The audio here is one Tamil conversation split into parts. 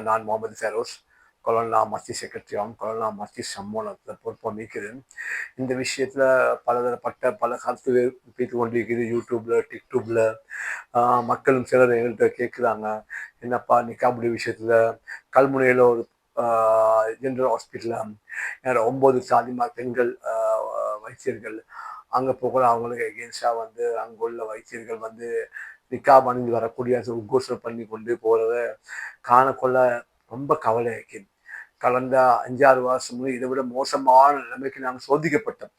நான் முகமது ஃபெரோஸ் கொலோனா மஸ்ஜித் செக்ரட்டரியாகவும் கொலோனா மஸ்ஜித் சம்மேளனத்தில் பொறுப்பாக நீக்கிறேன். இந்த விஷயத்தில் பலதரப்பட்ட பல கருத்து பேசி கொண்டிருக்குது. யூடியூப்ல டிக்டூப்ல மக்களும் சிலர் எங்கள்கிட்ட கேட்குறாங்க, என்னப்பா நிக்காபுடைய விஷயத்தில் கல்முனையில் ஒரு ஜென்ரல் ஹாஸ்பிட்டலில் என்னோட 9 சாதிமா பெண்கள் வைத்தியர்கள் அங்கே போகல. அவங்களுக்கு எகேன்ஸ்டாக வந்து அங்கே உள்ள வைத்தியர்கள் வந்து நிக்காப் அணிந்து வரக்கூடிய உத்கோஷம் பண்ணி கொண்டு போகிறத காணக்கொள்ள ரொம்ப கவலை இருக்குது. கடந்த 5-6 வருஷம் இதை விட மோசமான நிலைமைக்கு நாங்கள் சோதிக்கப்பட்டோம்.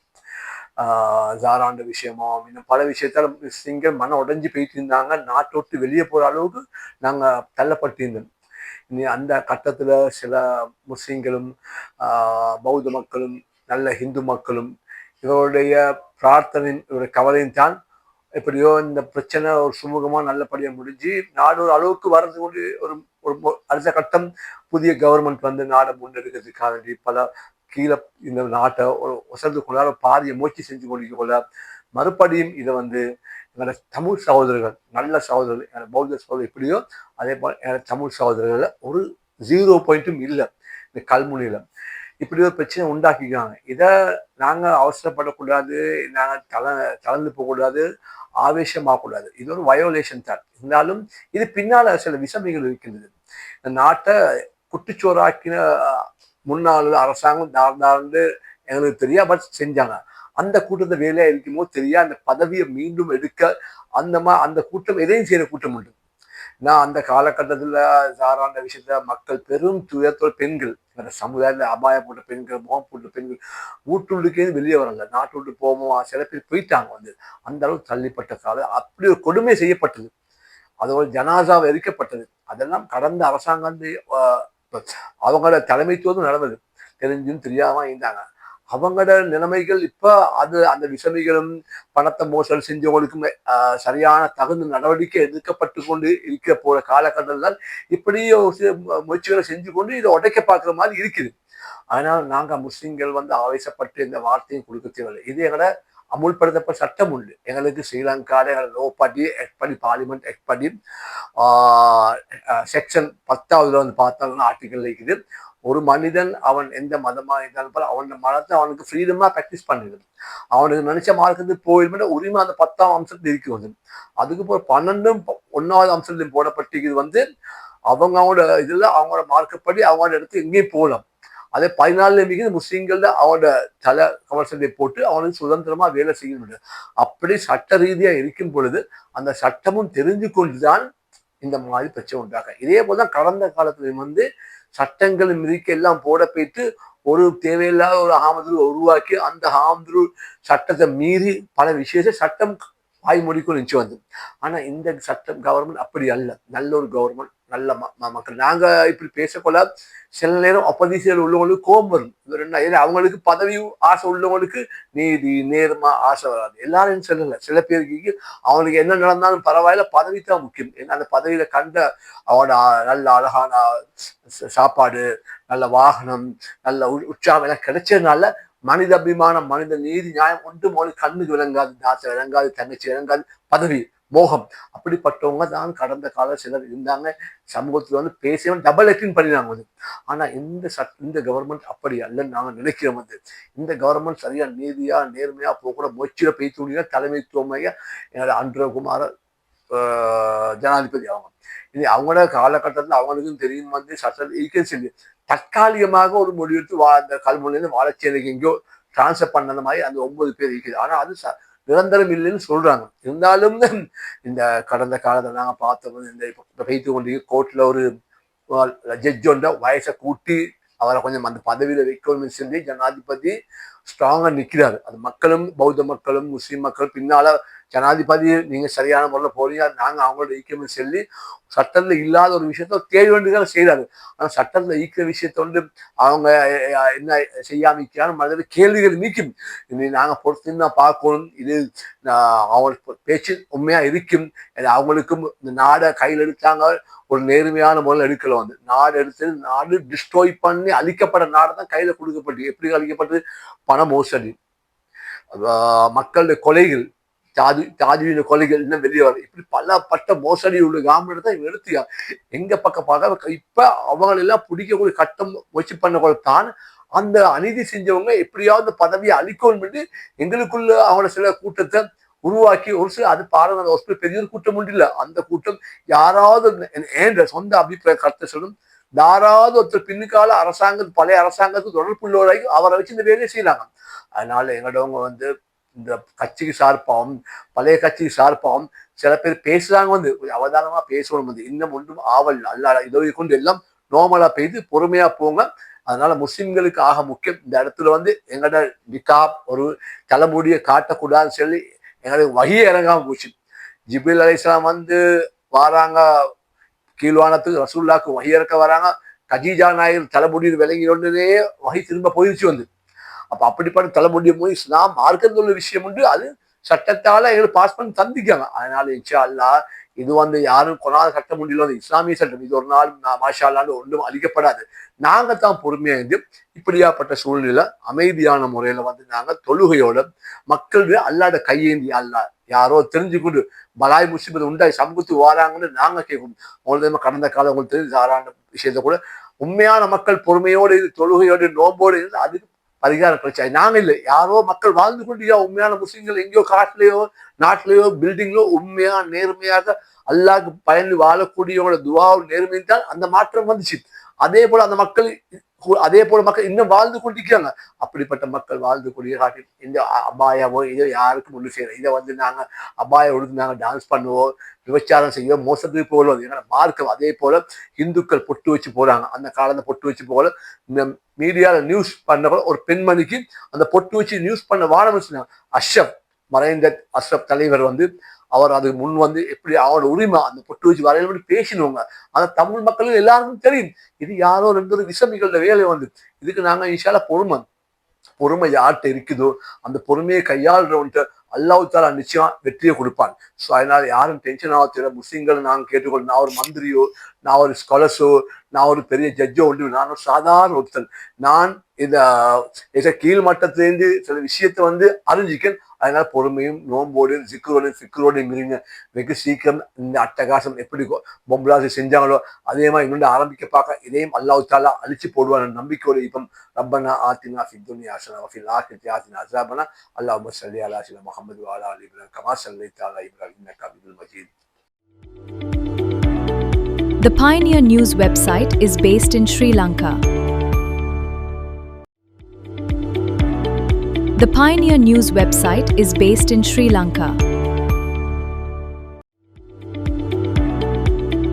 ஜாராண்ட விஷயமோ இன்னும் பல விஷயத்தால் முஸ்லிம்கள் மனம் உடைஞ்சு போயிட்டு இருந்தாங்க. நாட்டை விட்டு வெளியே போகிற அளவுக்கு நாங்கள் தள்ளப்பட்டிருந்தோம். இனி அந்த கட்டத்தில் சில முஸ்லிம்களும் பௌத்த மக்களும் நல்ல ஹிந்து மக்களும் இவருடைய பிரார்த்தனையும் இவருடைய கவலையும் தான் எப்படியோ இந்த பிரச்சனை ஒரு சுமூகமாக நல்லபடியாக முடிஞ்சு நாடு ஒரு அளவுக்கு வர்றது கொண்டு ஒரு அடுத்த கட்டம் புதிய கவர்மெண்ட் வந்து நாடை முன்னெடுக்கிறதுக்காக வேண்டி பல கீழே இந்த நாட்டை ஒரு வசந்து கொள்ளாத பாதியை முயற்சி செஞ்சு கொண்டிருக்க கொள்ள மறுபடியும் இதை வந்து எங்களோட தமிழ் சகோதரர்கள் நல்ல சகோதரர்கள் எங்களோட பௌத்த சகோதரர் எப்படியோ அதே போல் எங்களோட தமிழ் சகோதரர்கள் ஒரு 0 பாயிண்ட்டும் இல்லை. இந்த கல்முனையில் இப்படி ஒரு பிரச்சனை உண்டாக்கிக்கிறாங்க. இதை நாங்கள் அவசரப்படக்கூடாது, நாங்கள் தளர்ந்து போகக்கூடாது, ஆவேசமாகக்கூடாது. இது ஒரு வயோலேஷன் தான். இருந்தாலும் இது பின்னால் சில விஷமிகள் இருக்கின்றது. இந்த நாட்டை குட்டிச்சோறாக்கின முன்னாள் அரசாங்கம் தாழ்ந்து எங்களுக்கு தெரியா, பட் செஞ்சாங்க. அந்த கூட்டத்தை வேலையா இருக்கும்போது தெரியா அந்த பதவியை மீண்டும் எடுக்க அந்த கூட்டம் எதையும் செய்யற கூட்டம் உண்டு. நான் அந்த காலகட்டத்தில் சாராண்ட விஷயத்துல மக்கள் பெரும் துயரத்தோட பெண்கள் அந்த சமுதாயத்தில் அபாயப்பட்ட பெண்கள் முகம் போட்ட பெண்கள் வீட்டுள்ளுக்கே வெளியே வரல. நாட்டு விட்டு போவோம் சில பேர் போயிட்டாங்க. வந்து அந்த அளவுக்கு தள்ளிப்பட்ட காலம் அப்படி ஒரு கொடுமை செய்யப்பட்டது. அதோட ஜனாசாவை எரிக்கப்பட்டது. அதெல்லாம் கடந்த அரசாங்கம் அவங்களோட தலைமைத்துவம் நடந்தது. தெரிஞ்சும் தெரியாம இருந்தாங்க. அவங்களோட நிலைமைகள் இப்ப அந்த விஷமிகளும் பணத்தை மோசடி செஞ்சவங்களுக்கும் சரியான தகுந்த நடவடிக்கை எடுக்கப்பட்டு கொண்டு இருக்க போற காலகட்டத்தில் இப்படி சில முயற்சிகளை செஞ்சு கொண்டு இதை உடைக்க பார்க்குற மாதிரி இருக்குது. அதனால் நாங்கள் முஸ்லிம்கள் வந்து ஆவேசப்பட்டு இந்த வார்த்தையும் கொடுக்க தேவையில்லை. இது எங்களோட அமுல்படுத்தப்பட்ட சட்டம் உண்டு. எங்களுக்கு ஸ்ரீலங்காவில் எங்களோட லோ படி ஆக்ட் படி பார்லிமெண்ட் ஆக்ட் படி செக்ஷன் 10வது வந்து பார்த்தோம்னா ஆர்டிக்கல் இருக்குது. ஒரு மனிதன் அவன் எந்த மதமா இருந்தாலும் அவனோட மதத்தை அவனுக்கு ஃப்ரீடமா ப்ராக்டிஸ் பண்ணிடுது. அவனுக்கு நினைச்ச மார்க்கத்துக்கு போயிடுமே உரிமை அந்த 10ஆம் அம்சத்துல இருக்கு வந்து. அதுக்கு போய் 12ம் 1வது அம்சத்துலையும் போடப்பட்டிருக்குது வந்து அவங்களோட இதுல அவங்களோட மார்க்கப்படி அவங்களோட இடத்துக்கு எங்கேயும் போகலாம். அதே 14 மிகுதி முஸ்லீம்கள் அவனோட தலை கவசத்தை போட்டு அவனுக்கு சுதந்திரமா வேலை செய்ய முடியும். அப்படி சட்ட ரீதியா இருக்கும் பொழுது அந்த சட்டமும் தெரிஞ்சு கொண்டுதான் இந்த மாதிரி பிரச்சனை உண்டாக. இதே போலதான் கடந்த காலத்துல வந்து சட்டங்கள் மிதிக்க எல்லாம் போட போயிட்டு ஒரு தேவையில்லாத ஒரு ஆமதுரு உருவாக்கி அந்த ஆமதுரு சட்டத்தை மீறி பல விஷயத்தை சட்டம் வாய்மொழிக்கும் நினைச்சு வந்து. ஆனா இந்த சட்டம் கவர்மெண்ட் அப்படி அல்ல. நல்ல ஒரு கவர்மெண்ட், நல்ல மக்கள். நாங்க இப்படி பேசக்கொள்ள சில நேரம் அப்போசிஷன் உள்ளவங்களுக்கு கோபம் வரும். அவங்களுக்கு பதவி ஆசை உள்ளவங்களுக்கு நீதி நேர்மா ஆசை வராது. எல்லாரும் சொல்லல. சில பேருக்கு அவங்களுக்கு என்ன நடந்தாலும் பரவாயில்ல, பதவி தான் முக்கியம். ஏன்னா அந்த பதவியில கண்ட அவனோட நல்ல அழகான சாப்பாடு, நல்ல வாகனம், நல்ல உற்சாகம் எல்லாம் கிடைச்சதுனால மனித அபிமானம், மனித நீதி நியாயம் ஒன்றும் அவனுக்கு கண்ணுக்கு விளங்காது, தாத்தா விளங்காது, தங்கச்சி விளங்காது, பதவி மோகம். அப்படிப்பட்டவங்க தான் கடந்த கால சிலர் இருந்தாங்க. சமூகத்துல வந்து பேசியவன் டபுள் ஆக்டிங் பண்ணினாங்க வந்து. ஆனா இந்த கவர்மெண்ட் அப்படி அல்லன்னு நாங்க நினைக்கிறோம் வந்து. இந்த கவர்மெண்ட் சரியா நீதியா நேர்மையா போகக்கூட முயற்சியில பேச தலைமைத்துவமையா என்னோட அன்றகுமார ஜனாதிபதி அவங்க. இது அவங்களோட காலகட்டத்தில் அவங்களுக்கும் தெரியும் வந்து சட்டம் ஈக்குவல் சொல்லி தற்காலிகமாக ஒரு முடிவெடுத்து அந்த கல்முனையிலிருந்து வாழச்சேரிக்கு எங்கேயோ டிரான்ஸ்ஃபர் பண்ண மாதிரி அந்த 9 பேர் இருக்குது. ஆனா அது நிரந்தரம் இல்லைன்னு சொல்றாங்க. இருந்தாலும் இந்த கடந்த காலத்தை நாங்க பார்த்தோம். இந்த இப்ப பேத்து கொண்டு கோர்ட்ல ஒரு ஜட்ஜோட வயசை கூட்டி அவரை கொஞ்சம் அந்த பதவியில வைக்கணும்னு சொல்லி ஜனாதிபதி ஸ்ட்ராங்கா நிக்கிறாரு. அது மக்களும் பௌத்த மக்களும் முஸ்லிம் மக்களும் பின்னால ஜனாதிபதி நீங்க சரியான முறையில் போறீங்க, நாங்க அவங்களோட ஈக்கியம் சொல்லி சட்டத்துல இல்லாத ஒரு விஷயத்த தேடி வேண்டியதான் செய்யறாரு. ஆனா சட்டத்துல ஈக்கிற விஷயத்த வந்து அவங்க என்ன செய்யாமிக்கான மனித கேள்விகள் நீக்கும். நாங்க பொறுத்து தான் பார்க்கணும். இது அவங்க பேச்சு உண்மையா இருக்கும். அவங்களுக்கும் இந்த நாடை கையில் எடுத்தாங்க ஒரு நேர்மையான முறையில் எடுக்கல வந்து. நாடு எடுத்தது நாடு டிஸ்ட்ராய் பண்ணி அழிக்கப்பட்ட நாடு தான் கையில கொடுக்கப்பட்டு. எப்படி அழிக்கப்பட்டது? பண மோசடி, மக்களுடைய கொலைகள், தாஜுவின கொலைகள் இன்னும் வெளியே வரும். இப்படி பல பட்ட மோசடி உள்ள காமெடி தான் இவங்க எடுத்தியா எங்க பக்கம் பார்க்க. இப்ப அவங்களெல்லாம் பிடிக்கக்கூடிய கட்டம் முயற்சி பண்ண தான் அந்த அநீதி செஞ்சவங்க எப்படியாவது பதவியை அளிக்கணும் என்று எங்களுக்குள்ள அவங்கள சில கூட்டத்தை உருவாக்கி ஒரு சில அது பாருங்க அந்த ஹாஸ்பிட்டல் பெரிய ஒரு கூட்டம் உண்டு இல்லை. அந்த கூட்டம் யாராவது என்ற சொந்த அபிப்பிராய கருத்தை சொல்லும் யாராவது ஒருத்தர் பின்னுக்கால அரசாங்கம் பழைய அரசாங்கத்துக்கு தொடர்புள்ளவராகி அவரை வச்சு இந்த வேலையை செய்யறாங்க. அதனால எங்களோடவங்க இந்த கட்சிக்கு சார்பாகவும் பழைய கட்சிக்கு சார்பாகவும் சில பேர் பேசுறாங்க அவதானமா பேசணும் இன்னும் ஒன்றும் ஆவல் அல்ல இதோ கொண்டு எல்லாம் நார்மலா பெய்து பொறுமையா போங்க. அதனால முஸ்லிம்களுக்கு ஆக முக்கியம் இந்த இடத்துல எங்களோட நிகாப் ஒரு தலைமுடியை காட்டக்கூடாதுன்னு சொல்லி எங்களுக்கு வகையே இறங்காம போச்சு. ஜிப்ரீல் அலைஹிஸ்ஸலாம் வாராங்க கீழ்வானத்துக்கு ரசூல்லாக்கு வகை இறக்க வராங்க. கஜீஜா நாயர் தலைமுடியில் விளங்கினே வகை திரும்ப போயிடுச்சு அப்ப அப்படிப்பட்ட தலைமுடியை போய் இஸ்லாம் மார்க்கத்தில் உள்ள விஷயம் உண்டு. அது சட்டத்தால எங்களுக்கு பாஸ் பண்ணி தந்திக்காங்க. அதனால இன்ஷா அல்லாஹ் இது யாரும் கொண்டாத சட்டம் முடியல இஸ்லாமிய சட்டம். இது ஒரு நாள் மாஷா அல்லான்னு ஒன்றும் அளிக்கப்படாது. நாங்க தான் பொறுமையா இருந்து இப்படியாப்பட்ட சூழ்நிலை அமைதியான முறையில நாங்க தொழுகையோட மக்கள் அல்லாட கையேந்தி அல்லா யாரோ தெரிஞ்சுக்கொண்டு பலாய் முஸ்லிம் உண்டாய் சமூகத்துக்கு வாராங்கன்னு நாங்க கேட்கும். உங்களுக்கு கடந்த காலம் உங்களுக்கு தெரிஞ்சு சாரான விஷயத்த கூட உண்மையான மக்கள் பொறுமையோடு தொழுகையோடு நோம்போடு இருந்து அதுக்கு பரிகாரம் கிடைச்சாய். நாங்க இல்லை யாரோ மக்கள் வாழ்ந்து கொண்டியா உண்மையான முஸ்லிம்கள் எங்கேயோ காட்டுலயோ நாட்டிலேயோ பில்டிங்லோ உண்மையா நேர்மையாக அல்லாஹ்க்கு பயந்து வாழக்கூடியவங்களோட துவாவும் நேர்மையும் தான் அந்த மாற்றம் வந்துச்சு. அதே போல அந்த மக்கள் இன்னும் வாழ்ந்து கொண்டிருக்கிறாங்க. அப்படிப்பட்ட மக்கள் வாழ்ந்து கொண்டிய காட்டி இந்த அபாயாவோ இதோ யாருக்கும் ஒன்று செய்யறோம். இதை நாங்க அபாயம் ஒழுங்கு நாங்க டான்ஸ் பண்ணுவோம், விபச்சாரம் செய்வோம், மோசத்துக்கு போடுவோம். ஏன்னா மார்க்கம் அதே போல இந்துக்கள் பொட்டு வச்சு போறாங்க. அந்த காலத்தை பொட்டு வச்சு போல இந்த மீடியால நியூஸ் பண்ண ஒரு பெண்மணிக்கு அந்த பொட்டு வச்சு நியூஸ் பண்ண வாழ அஷ்ரப் மறைந்த அஷ்ரப் தலைவர் அவர் அதுக்கு முன் எப்படி அவரோட உரிமை அந்த பொட்டு வச்சு வரையில பேசினவங்க. ஆனா தமிழ் மக்களும் எல்லாருக்கும் தெரியும் இது யாரோ ரெண்டு விஷமிகளோட வேலை இதுக்கு நாங்க இன்ஷால்லா பொறுமை யார்கிட்ட இருக்குதோ அந்த பொறுமையை கையாளுறவன்ட்டு அல்லாஹ் தாலா நிச்சயம் வெற்றியை கொடுப்பான். ஸோ அதனால யாரும் டென்ஷன் ஆகல. முஸ்லீம்கள் நாங்கள் கேட்டுக்கொள்ள நான் ஒரு மந்திரியோ நான் ஒரு ஸ்காலர்ஸோ நான் ஒரு பெரிய ஜட்ஜோ நான் ஒரு சாதாரண ஒருத்தன். நான் இதை கீழ் மட்டத்திலேருந்து சில விஷயத்தை அறிஞ்சிக்கேன். அதனால பொறுமையும் நோம்போடு சிக்கரோடு மிருங்க வெகு சீக்கிரம் இந்த அட்டகாசம் எப்படி பொம்பலாசி செஞ்சாங்களோ அதே மாதிரி இன்னொன்று ஆரம்பிக்க பார்க்க இதையும் அல்லாஹ் தாலா அழிச்சு போடுவான் நம்பிக்கையோடு. இப்போ ரப்பனா ஆத்தினா ஃபித் துன்யா ஹஸனா வ ஃபில் ஆখিরাতি ஆத்தினா அஸாபனா அல்லாஹும்ம ஸல்லி அலா ஸினா முஹம்மது வ அலா ஆலி இப்ராஹிம் கமா ஸல்லைத அலா இப்ராஹிம் இன்னக ஹமீதுல் Majeed. The Pioneer News website is based in Sri Lanka. The Pioneer News website is based in Sri Lanka.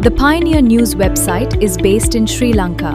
The Pioneer News website is based in Sri Lanka.